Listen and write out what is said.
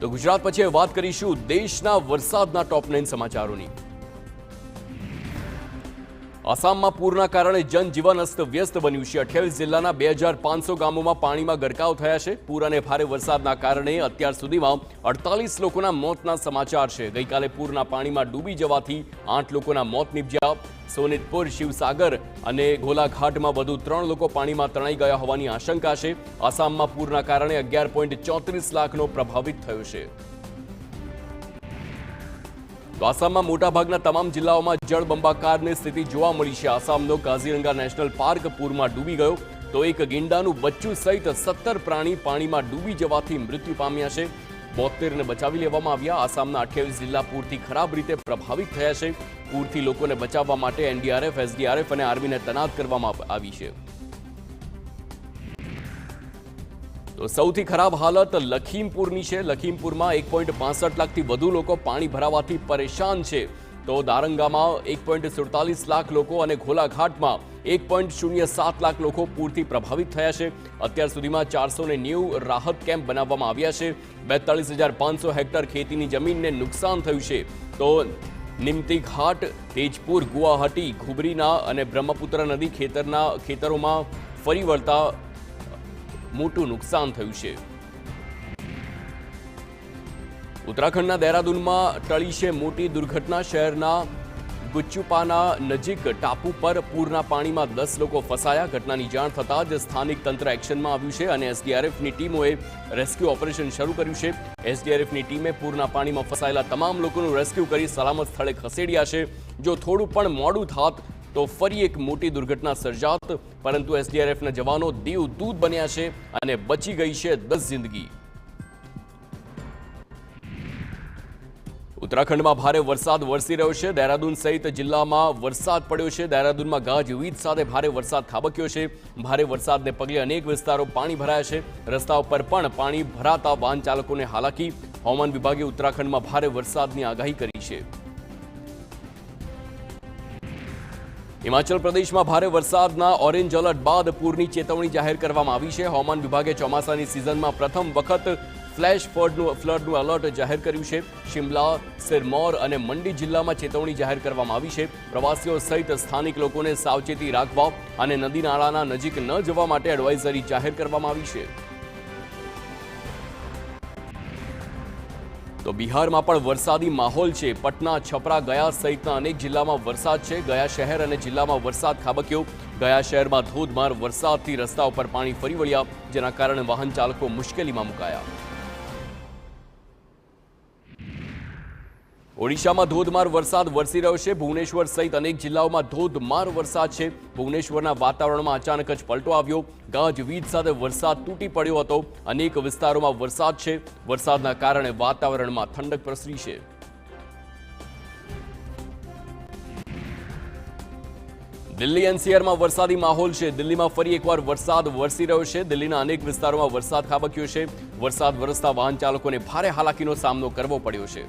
તો ગુજરાત પછી વાત કરીશું દેશના વરસાદના ટોપ 9 સમાચારોની। આસામમાં પૂરના કારણે જનજીવન અસ્તવ્યસ્ત બન્યું છે। 28 જિલ્લાના 2500 ગામોમાં પાણીમાં ગરકાવ થયા છે। પૂર અને ભારે વરસાદના કારણે અત્યાર સુધીમાં 48 લોકોના મોતના સમાચાર છે। ગઈકાલે પૂરના પાણીમાં ડૂબી જવાથી 8 લોકોના મોત નીપજ્યા। સોનિતપુર, શિવસાગર અને ગોલાઘાટમાં વધુ 3 લોકો પાણીમાં તણાઈ ગયા હોવાની આશંકા છે। આસામમાં પૂરના કારણે 11.34 લાખનો પ્રભાવિત થયો છે। તો આસામમાં મોટાભાગના તમામ જિલ્લાઓમાં જળબંબાકારની સ્થિતિ જોવા મળી છે। આસામનો કાઝીરંગા નેશનલ પાર્ક પૂરમાં ડૂબી ગયો તો એક ગેંડાનું બચ્ચું સહિત 17 પ્રાણી પાણીમાં ડૂબી જવાથી મૃત્યુ પામ્યા છે। 72ને બચાવી લેવામાં આવ્યા। આસામના 28 જિલ્લા પૂરથી ખરાબ રીતે પ્રભાવિત થયા છે। પૂરથી લોકોને બચાવવા માટે એનડીઆરએફ, એસડીઆરએફ અને આર્મીને તૈનાત કરવામાં આવી છે। તો સૌથી ખરાબ હાલત લખીમપુરની છે। લખીમપુરમાં 1.65 લાખથી વધુ લોકો પાણી ભરાવાથી પરેશાન છે। તો દારંગામાં 1.47 લાખ લોકો અને ઘોલાઘાટમાં 1.07 લાખ લોકો પૂરથી પ્રભાવિત થયા છે। અત્યાર સુધીમાં 490 રાહત કેમ્પ બનાવવામાં આવ્યા છે। 42,500 હેક્ટર ખેતીની જમીનને નુકસાન થયું છે। તો નિમતી ઘાટ, તેજપુર, ગુવાહાટી, ઘુબરીના અને બ્રહ્મપુત્ર નદી ખેતરોમાં ફરી વળતા મોટું નુકસાન થયું છે। ઉત્તરાખંડના દેહરાદૂનમાં ટળી છે મોટી દુર્ઘટના। શહેરના ગુચ્ચુપાના નજીક ટાપુ પર પૂરના પાણીમાં 10 લોકો ફસાયા। ઘટનાની જાણ થતાં જ સ્થાનિક તંત્ર એક્શનમાં આવ્યું છે અને એસડીઆરએફની ટીમોએ રેસ્ક્યુ ઓપરેશન શરૂ કર્યું છે। એસડીઆરએફની ટીમે પૂરના પાણીમાં ફસાયેલા તમામ લોકોનું રેસ્ક્યુ કરી સલામત સ્થળે ખસેડ્યા છે। જો થોડું પણ મોડું થાત તો ફરી એક મોટી દુર્ઘટના સર્જાત, પરંતુ એસડીઆરએફના જવાનો દેવદૂત બન્યા છે અને બચી ગઈ છે 10 જિંદગી। ઉત્તરાખંડમાં ભારે વરસાદ વરસી રહ્યો છે। દેહરાદૂન સહિત જિલ્લામાં વરસાદ પડ્યો છે। દેહરાદૂનમાં ગાજવીજ સાથે ભારે વરસાદ ખાબક્યો છે। ભારે વરસાદને પગલે અનેક વિસ્તારો પાણી ભરાયા છે। રસ્તાઓ પર પણ પાણી ભરાતા વાહન ચાલકોને હાલાકી। હવામાન વિભાગે ઉત્તરાખંડમાં ભારે વરસાદની આગાહી કરી છે। હિમાચલ પ્રદેશમાં ભારે વરસાદના ઓરેન્જ એલર્ટ બાદ પૂરની ચેતવણી જાહેર કરવામાં આવી છે। હવામાન વિભાગે ચોમાસાની સિઝનમાં પ્રથમ વખત ફ્લેશ ફ્લડનું એલર્ટ જાહેર કર્યું છે। શિમલા, સિરમૌર અને મંડી જિલ્લામાં ચેતવણી જાહેર કરવામાં આવી છે। પ્રવાસીઓ સહિત સ્થાનિક લોકોને સાવચેતી રાખવા અને નદી નાળાના નજીક ન જવા માટે એડવાઇઝરી જાહેર કરવામાં આવી છે। તો બિહારમાં પણ વરસાદી માહોલ છે। પટના, છપરા, ગયા સહિતના અનેક જિલ્લામાં વરસાદ છે। ગયા શહેર અને જિલ્લામાં વરસાદ ખાબક્યો। ગયા શહેરમાં ધોધમાર વરસાદથી રસ્તાઓ પર પાણી ફરી વળ્યા, જેના કારણે વાહન ચાલકો મુશ્કેલીમાં મુકાયા। ઓડિશામાં ધોધમાર વરસાદ વરસી રહ્યો છે। ભુવનેશ્વર સહિત અનેક જિલ્લાઓમાં ધોધમાર વરસાદ છે। ભુવનેશ્વરના વાતાવરણમાં અચાનક જ પલટો આવ્યો। ગાજવીજ સાથે વરસાદ તૂટી પડ્યો હતો। અનેક વિસ્તારોમાં વરસાદ છે। વરસાદના કારણે વાતાવરણમાં ઠંડક પ્રસરી છે। દિલ્હી એનસીઆરમાં વરસાદી માહોલ છે। દિલ્હીમાં ફરી એકવાર વરસાદ વરસી રહ્યો છે। દિલ્હીના અનેક વિસ્તારોમાં વરસાદ ખાબક્યો છે। વરસાદ વરસતા વાહન ચાલકોને ભારે હાલાકીનો સામનો કરવો પડ્યો છે।